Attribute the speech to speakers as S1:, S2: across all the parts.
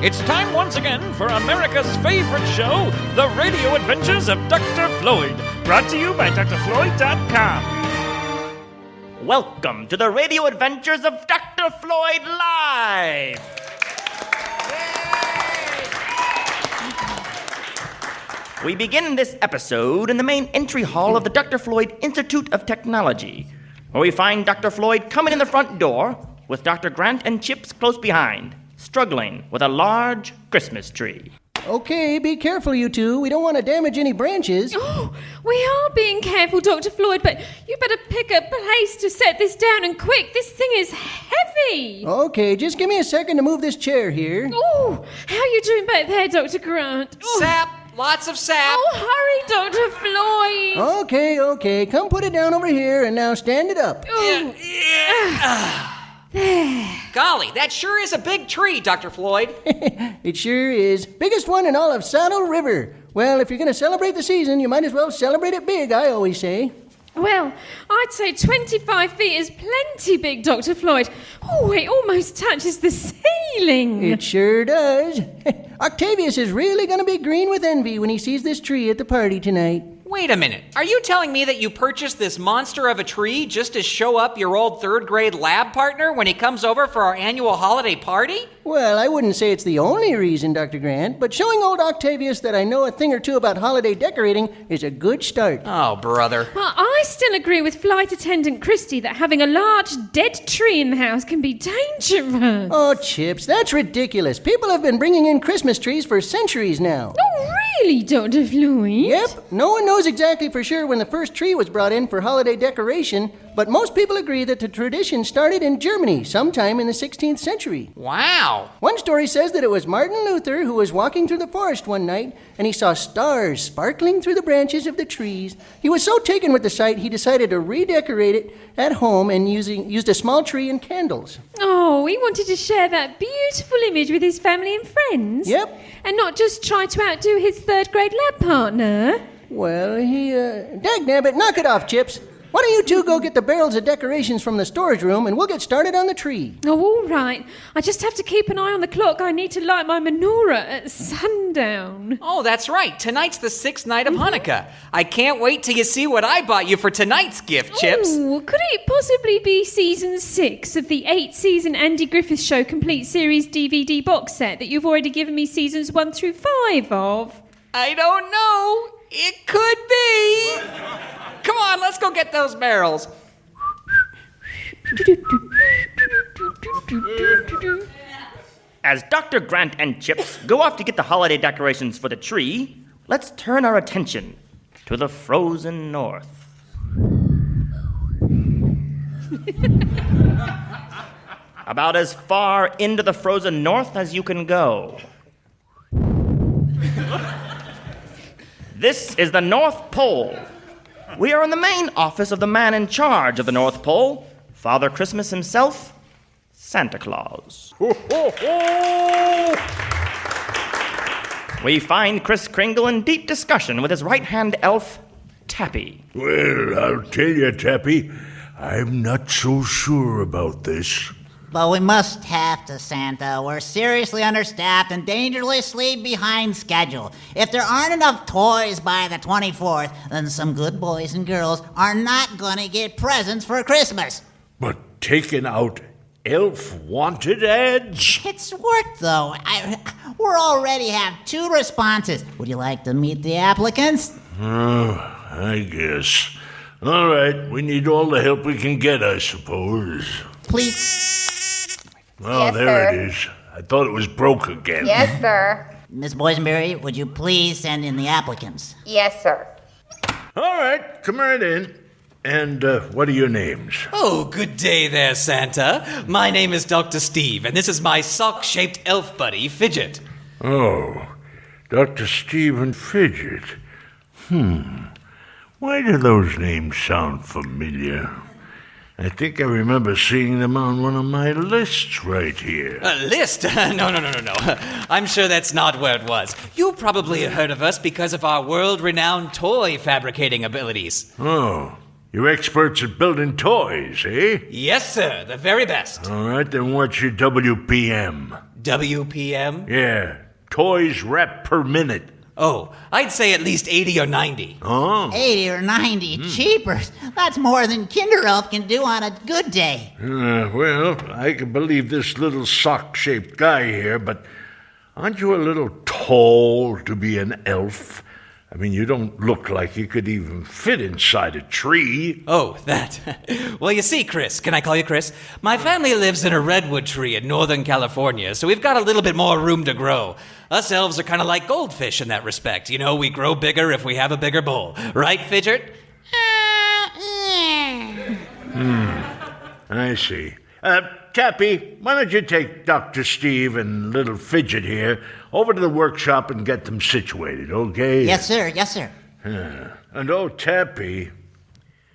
S1: It's time once again for America's favorite show, The Radio Adventures of Dr. Floyd, brought to you by drfloyd.com.
S2: Welcome to the Radio Adventures of Dr. Floyd Live! We begin this episode in the main entry hall of the Dr. Floyd Institute of Technology, where we find Dr. Floyd coming in the front door with Dr. Grant and Chips close behind, struggling with a large Christmas tree.
S3: Okay, be careful, you two. We don't want to damage any branches.
S4: Oh, we are being careful, Dr. Floyd, but you better pick a place to set this down, and quick. This thing is heavy.
S3: Okay, just give me a second to move this chair here.
S4: Oh, how are you doing back there, Dr. Grant? Ooh.
S5: Sap! Lots of sap!
S4: Oh, hurry, Dr. Floyd!
S3: Okay. Come put it down over here, and now stand it up.
S4: Ooh. There.
S5: Golly, that sure is a big tree, Dr. Floyd.
S3: It sure is. Biggest one in all of Saddle River. Well, if you're going to celebrate the season, you might as well celebrate it big, I always say.
S4: Well, I'd say 25 feet is plenty big, Dr. Floyd. Oh, it almost touches the ceiling.
S3: It sure does. Octavius is really going to be green with envy when he sees this tree at the party tonight.
S5: Wait a minute. Are you telling me that you purchased this monster of a tree just to show up your old third-grade lab partner when he comes over for our annual holiday party?
S3: Well, I wouldn't say it's the only reason, Dr. Grant, but showing old Octavius that I know a thing or two about holiday decorating is a good start.
S5: Oh, brother.
S4: Well, I still agree with Flight Attendant Christie that having a large dead tree in the house can be dangerous.
S3: Oh, Chips, that's ridiculous. People have been bringing in Christmas trees for centuries now.
S4: Oh, really, Dr. Floyd?
S3: Yep. No one knows exactly for sure when the first tree was brought in for holiday decoration, but most people agree that the tradition started in Germany sometime in the 16th century.
S5: Wow.
S3: One story says that it was Martin Luther who was walking through the forest one night and he saw stars sparkling through the branches of the trees. He was so taken with the sight, he decided to redecorate it at home and used a small tree and candles.
S4: Oh, he wanted to share that beautiful image with his family and friends?
S3: Yep.
S4: And not just try to outdo his third-grade lab partner?
S3: Well, dagnabbit, knock it off, Chips. Why don't you two go get the barrels of decorations from the storage room and we'll get started on the tree.
S4: Oh, all right. I just have to keep an eye on the clock. I need to light my menorah at sundown.
S5: Oh, that's right. Tonight's the 6th night of Hanukkah. I can't wait till you see what I bought you for tonight's gift, Chips.
S4: Oh, could it possibly be season 6 of the 8-season Andy Griffith Show Complete Series DVD box set that you've already given me seasons 1 through 5 of?
S5: I don't know. It could be. Come on, let's go get those barrels.
S2: As Dr. Grant and Chips go off to get the holiday decorations for the tree, let's turn our attention to the frozen north. About as far into the frozen north as you can go. This is the North Pole. We are in the main office of the man in charge of the North Pole, Father Christmas himself, Santa Claus. Ho, ho, ho! We find Kris Kringle in deep discussion with his right-hand elf, Tappy.
S6: Well, I'll tell you, Tappy, I'm not so sure about this.
S7: But we must have to, Santa. We're seriously understaffed and dangerously behind schedule. If there aren't enough toys by the 24th, then some good boys and girls are not gonna get presents for Christmas.
S6: But taking out elf wanted ads?
S7: It's worked, though. We already have 2 responses. Would you like to meet the applicants?
S6: Oh, I guess. All right, we need all the help we can get, I suppose.
S7: Please.
S6: Oh,
S8: Yes,
S6: there
S8: sir.
S6: it is. I thought it was broke again.
S8: Yes, sir.
S7: Miss Boysenberry, would you please send in the applicants?
S8: Yes, sir.
S6: All right, come right in. And what are your names?
S5: Oh, good day there, Santa. My name is Dr. Steve, and this is my sock-shaped elf buddy, Fidget.
S6: Oh, Dr. Stephen Fidget. Why do those names sound familiar? I think I remember seeing them on one of my lists right here.
S5: A list? No. I'm sure that's not where it was. You probably heard of us because of our world-renowned toy fabricating abilities.
S6: Oh, you're experts at building toys, eh?
S5: Yes, sir. The very best.
S6: All right, then what's your WPM?
S5: WPM?
S6: Yeah, toys rep per minute.
S5: Oh, I'd say at least 80 or 90.
S6: Oh.
S7: 80 or 90 cheapers. That's more than Kinder Elf can do on a good day.
S6: Well, I can believe this little sock-shaped guy here, but aren't you a little tall to be an elf? I mean, you don't look like you could even fit inside a tree.
S5: Oh, that. Well, you see, Chris, can I call you Chris? My family lives in a redwood tree in Northern California, so we've got a little bit more room to grow. Us elves are kind of like goldfish in that respect. You know, we grow bigger if we have a bigger bowl. Right, Fidget?
S6: I see. Tappy, why don't you take Dr. Steve and little Fidget here over to the workshop and get them situated, okay?
S7: Yes, sir. Yes, sir.
S6: And oh, Tappy,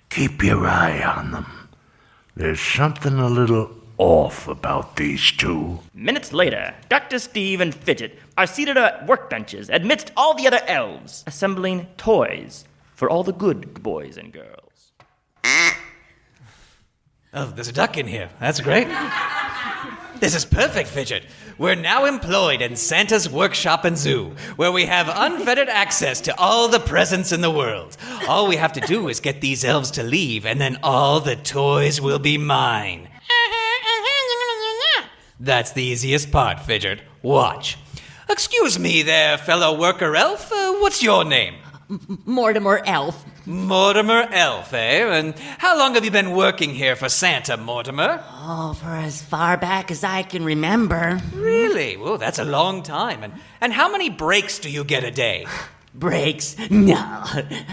S6: keep your eye on them. There's something a little off about these two.
S2: Minutes later, Dr. Steve and Fidget are seated at workbenches amidst all the other elves, assembling toys for all the good boys and girls.
S5: Oh, there's a duck in here. That's great. This is perfect, Fidget. We're now employed in Santa's workshop and zoo, where we have unfettered access to all the presents in the world. All we have to do is get these elves to leave, and then all the toys will be mine. That's the easiest part, Fidget. Watch. Excuse me there, fellow worker elf. What's your name?
S8: Mortimer Elf.
S5: Mortimer Elf, eh? And how long have you been working here for Santa, Mortimer?
S8: Oh, for as far back as I can remember.
S5: Really? Well, that's a long time. And how many breaks do you get a day?
S8: Breaks? No,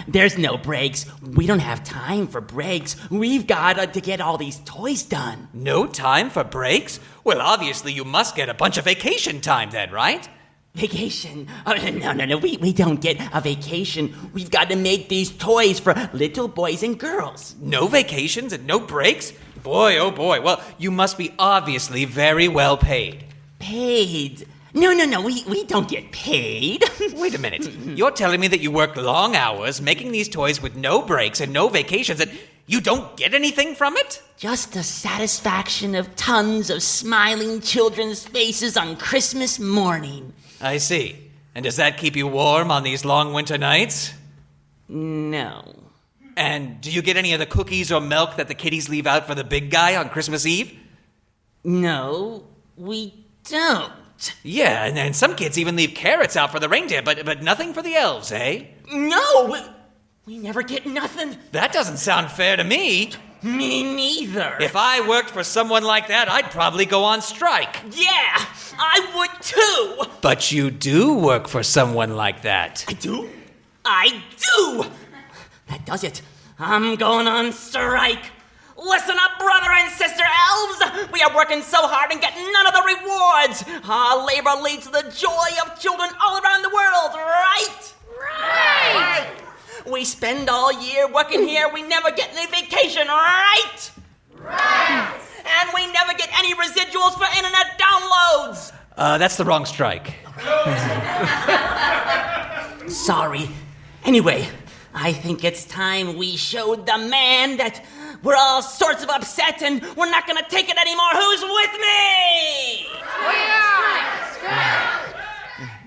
S8: there's no breaks. We don't have time for breaks. We've got to get all these toys done.
S5: No time for breaks? Well, obviously you must get a bunch of vacation time then, right?
S8: Vacation? Oh, no. We don't get a vacation. We've got to make these toys for little boys and girls.
S5: No vacations and no breaks? Boy, oh boy. Well, you must be obviously very well paid.
S8: Paid? No. We don't get paid.
S5: Wait a minute. You're telling me that you work long hours making these toys with no breaks and no vacations and you don't get anything from it?
S8: Just the satisfaction of tons of smiling children's faces on Christmas morning.
S5: I see. And does that keep you warm on these long winter nights?
S8: No.
S5: And do you get any of the cookies or milk that the kiddies leave out for the big guy on Christmas Eve?
S8: No, we don't.
S5: Yeah, and some kids even leave carrots out for the reindeer, but nothing for the elves, eh?
S8: No! We never get nothing.
S5: That doesn't sound fair to me.
S8: Me neither.
S5: If I worked for someone like that, I'd probably go on strike.
S8: Yeah, I would too.
S5: But you do work for someone like that.
S8: I do? I do! That does it. I'm going on strike. Listen up, brother and sister elves! We are working so hard and getting none of the rewards! Our labor leads to the joy of children all around the world, right? Right! We spend all year working here, we never get any vacation, right? Right! And we never get any residuals for internet downloads!
S5: That's the wrong strike.
S8: Sorry. Anyway, I think it's time we showed the man that we're all sorts of upset and we're not gonna take it anymore. Who's with me?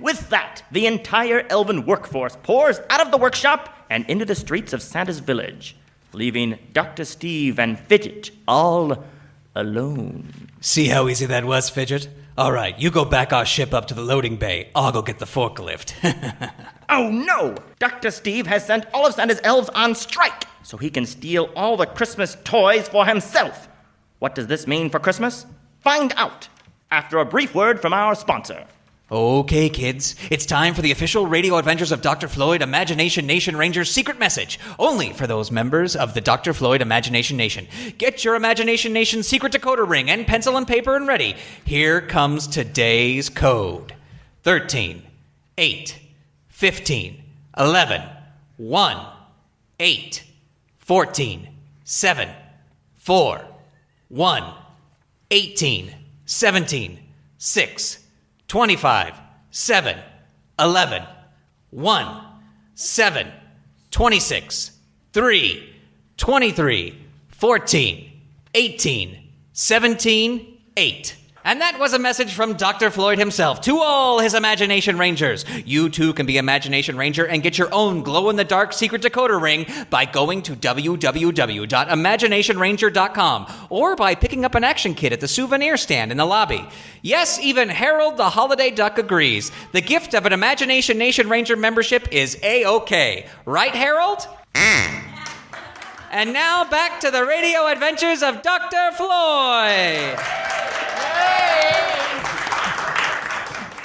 S2: With that, the entire elven workforce pours out of the workshop and into the streets of Santa's village, leaving Dr. Steve and Fidget all alone.
S5: See how easy that was, Fidget? All right, you go back our ship up to the loading bay. I'll go get the forklift.
S2: Oh no! Dr. Steve has sent all of Santa's elves on strike so he can steal all the Christmas toys for himself. What does this mean for Christmas? Find out after a brief word from our sponsor.
S5: Okay, kids, it's time for the official Radio Adventures of Dr. Floyd Imagination Nation Rangers secret message, only for those members of the Dr. Floyd Imagination Nation. Get your Imagination Nation secret decoder ring and pencil and paper and ready. Here comes today's code. 13, 8, 15, 11, 1, 8, 14, 7, 4, 1, 18, 17, 6, 25, 7, 11, 1, 7, 26, 3, 23, 14, 18, 17, 8. And that was a message from Dr. Floyd himself to all his Imagination Rangers. You too can be Imagination Ranger and get your own glow-in-the-dark secret decoder ring by going to www.imaginationranger.com or by picking up an action kit at the souvenir stand in the lobby. Yes, even Harold the Holiday Duck agrees. The gift of an Imagination Nation Ranger membership is A-OK. Right, Harold? And now back to the radio adventures of Dr. Floyd.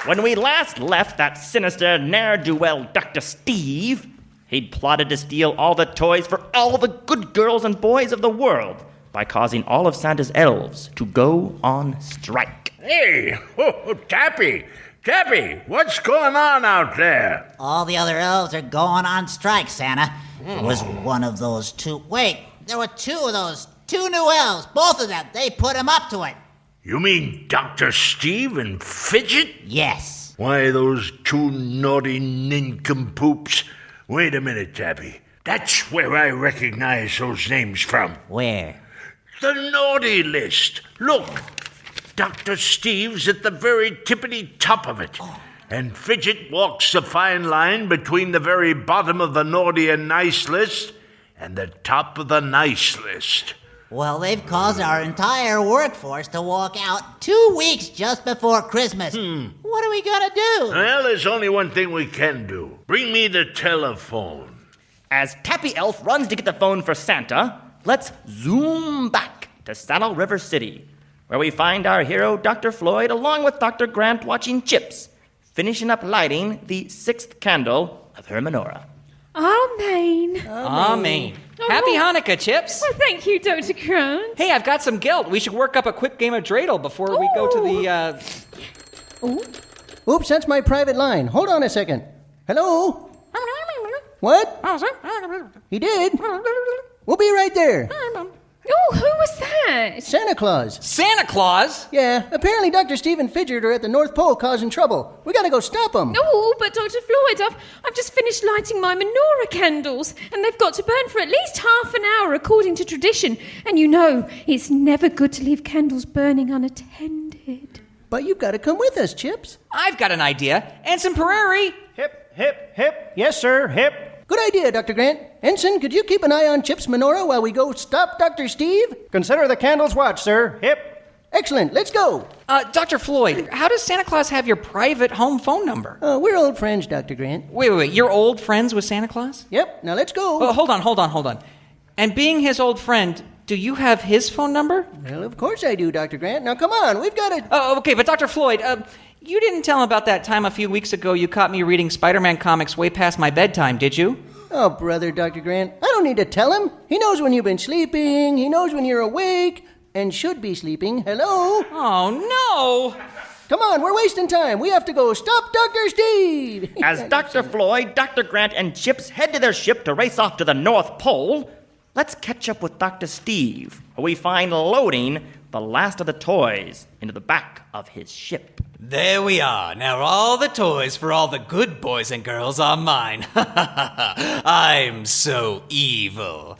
S2: When we last left that sinister ne'er-do-well Dr. Steve, he'd plotted to steal all the toys for all the good girls and boys of the world by causing all of Santa's elves to go on strike.
S6: Hey, Tappy, what's going on out there?
S7: All the other elves are going on strike, Santa. There was one of those two. Wait, there were two of those. Two new elves. Both of them. They put him up to it.
S6: You mean Dr. Steve and Fidget?
S7: Yes.
S6: Why, those two naughty nincompoops. Wait a minute, Tappy. That's where I recognize those names from.
S7: Where?
S6: The naughty list. Look, Dr. Steve's at the very tippity top of it. And Fidget walks the fine line between the very bottom of the naughty and nice list and the top of the nice list.
S7: Well, they've caused our entire workforce to walk out 2 weeks just before Christmas. What are we gonna do?
S6: Well, there's only one thing we can do. Bring me the telephone.
S2: As Tappy Elf runs to get the phone for Santa, let's zoom back to Saddle River City, where we find our hero, Dr. Floyd, along with Dr. Grant watching Chips, finishing up lighting the 6th candle of her menorah.
S4: Amen.
S5: Amen. Happy Hanukkah, Chips.
S4: Well, thank you, Dr. Grant.
S5: Hey, I've got some guilt. We should work up a quick game of dreidel before we go to the,
S3: Oops, that's my private line. Hold on a second. Hello? What? He did? We'll be right there.
S4: Oh, who was that?
S3: Santa Claus.
S5: Santa Claus?
S3: Yeah, apparently Dr. Steve and Fidget are at the North Pole causing trouble. We gotta go stop them.
S4: Oh, but Dr. Floyd, I've just finished lighting my menorah candles, and they've got to burn for at least half an hour according to tradition. And you know, it's never good to leave candles burning unattended.
S3: But you've got to come with us, Chips.
S5: I've got an idea. Ensign Prairie.
S1: Hip, hip, hip. Yes, sir, hip.
S3: Good idea, Dr. Grant. Ensign, could you keep an eye on Chip's menorah while we go stop Dr. Steve?
S1: Consider the candles watched, sir. Hip.
S3: Excellent, let's go.
S5: Dr. Floyd, how does Santa Claus have your private home phone number?
S3: We're old friends, Dr. Grant.
S5: Wait. You're old friends with Santa Claus?
S3: Yep, now let's go.
S5: Hold on. And being his old friend, do you have his phone number?
S3: Well, of course I do, Dr. Grant. Now, come on, we've got to...
S5: Oh, okay, but Dr. Floyd, you didn't tell him about that time a few weeks ago you caught me reading Spider-Man comics way past my bedtime, did you?
S3: Oh, brother, Dr. Grant, I don't need to tell him. He knows when you've been sleeping. He knows when you're awake and should be sleeping. Hello?
S5: Oh, no!
S3: Come on, we're wasting time. We have to go stop Dr. Steve.
S2: As Dr. Floyd, Dr. Grant, and Chips head to their ship to race off to the North Pole, let's catch up with Dr. Steve, who we find loading the last of the toys into the back of his ship.
S5: There we are. Now all the toys for all the good boys and girls are mine. I'm so evil.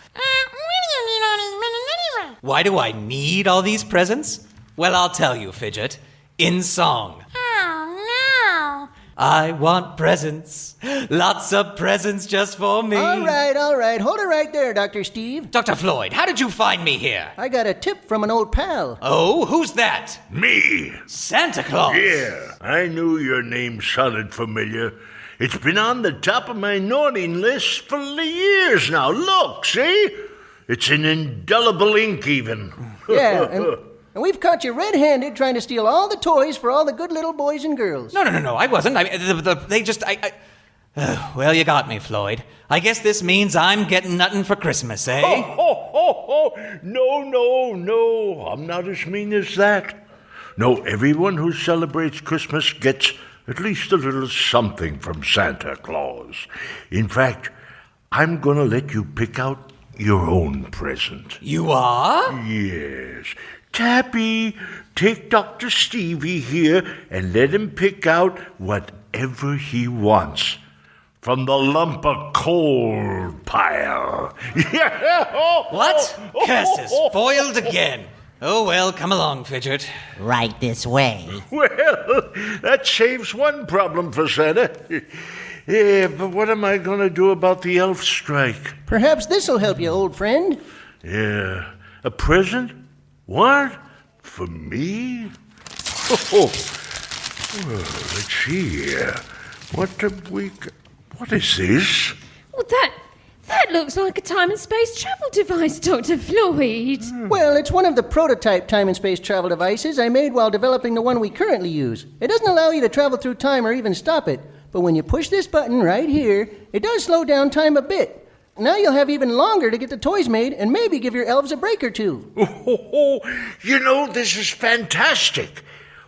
S5: Why do I need all these presents? Well, I'll tell you, Fidget. In song. Oh, no. I want presents. Lots of presents just for me.
S3: All right. Hold it right there, Dr. Steve.
S5: Dr. Floyd, how did you find me here?
S3: I got a tip from an old pal.
S5: Oh, who's that?
S6: Me.
S5: Santa Claus.
S6: Yeah, I knew your name sounded familiar. It's been on the top of my naughty list for years now. Look, see? It's in indelible ink even.
S3: Yeah, and we've caught you red-handed trying to steal all the toys for all the good little boys and girls.
S5: No, I wasn't. Well, you got me, Floyd. I guess this means I'm getting nothing for Christmas, eh?
S6: No. I'm not as mean as that. No, everyone who celebrates Christmas gets at least a little something from Santa Claus. In fact, I'm going to let you pick out your own present.
S5: You are?
S6: Yes. Tappy, take Dr. Stevie here and let him pick out whatever he wants from the lump of coal pile.
S5: What? Curses, foiled again. Oh, well, come along, Fidget.
S7: Right this way.
S6: Well, that saves one problem for Santa. Yeah, but what am I going to do about the elf strike?
S3: Perhaps this'll help you, old friend.
S6: Yeah, a present? What? For me? Oh, well, let's see here. What is this?
S4: Well, that looks like a time and space travel device, Dr. Floyd.
S3: Well, it's one of the prototype time and space travel devices I made while developing the one we currently use. It doesn't allow you to travel through time or even stop it, but when you push this button right here, it does slow down time a bit. Now you'll have even longer to get the toys made and maybe give your elves a break or two.
S6: This is fantastic.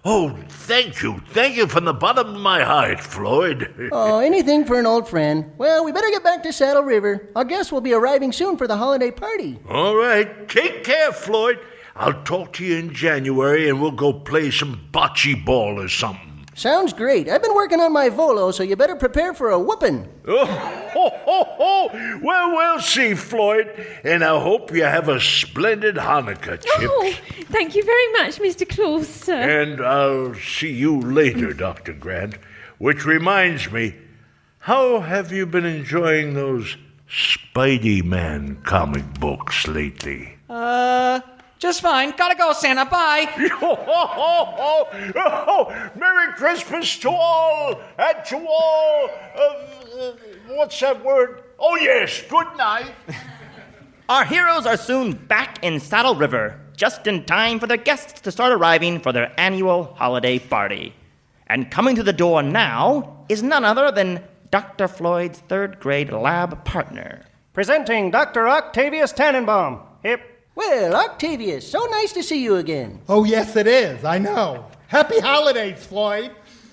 S6: Oh, thank you. Thank you from the bottom of my heart, Floyd.
S3: Oh, anything for an old friend. Well, we better get back to Saddle River. Our guests will be arriving soon for the holiday party.
S6: All right. Take care, Floyd. I'll talk to you in January and we'll go play some bocce ball or something.
S3: Sounds great. I've been working on my volo, so you better prepare for a whooping.
S6: Well, we'll see, Floyd. And I hope you have a splendid Hanukkah, Chips.
S4: Oh, thank you very much, Mr. Claus, sir.
S6: And I'll see you later, Dr. Grant. Which reminds me, how have you been enjoying those Spidey-Man comic books lately?
S5: Just fine. Gotta go, Santa. Bye.
S6: Merry Christmas to all, and to all, what's that word? Oh, yes, good night.
S2: Our heroes are soon back in Saddle River, just in time for their guests to start arriving for their annual holiday party. And coming to the door now is none other than Dr. Floyd's third-grade lab partner.
S1: Presenting Dr. Octavius Tannenbaum. Hip.
S3: Well, Octavius, so nice to see you again.
S9: Oh, yes, it is. I know. Happy holidays, Floyd.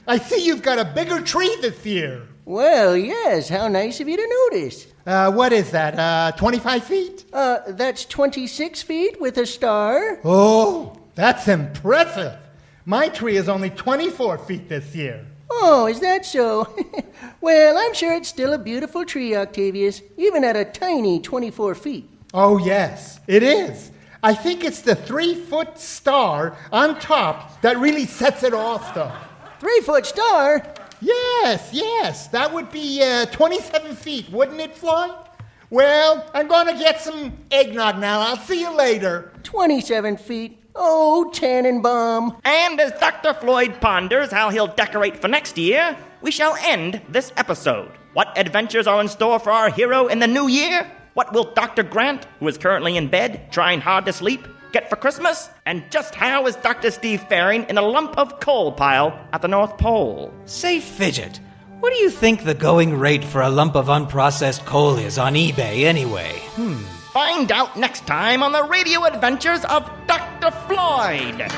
S9: I see you've got a bigger tree this year.
S3: Well, yes. How nice of you to notice.
S9: What is that, 25 feet?
S3: That's 26 feet with a star.
S9: Oh, that's impressive. My tree is only 24 feet this year.
S3: Oh, is that so? Well, I'm sure it's still a beautiful tree, Octavius, even at a tiny 24 feet.
S9: Oh, yes, it is. I think it's the 3-foot star on top that really sets it off, though.
S3: 3-foot star?
S9: Yes, that would be 27 feet, wouldn't it, Floyd? Well, I'm going to get some eggnog now. I'll see you later.
S3: 27 feet. Oh, Tannenbaum.
S2: And as Dr. Floyd ponders how he'll decorate for next year, we shall end this episode. What adventures are in store for our hero in the new year? What will Dr. Grant, who is currently in bed, trying hard to sleep, get for Christmas? And just how is Dr. Steve faring in a lump of coal pile at the North Pole?
S5: Say, Fidget, what do you think the going rate for a lump of unprocessed coal is on eBay anyway?
S2: Find out next time on the radio adventures of Dr. Floyd.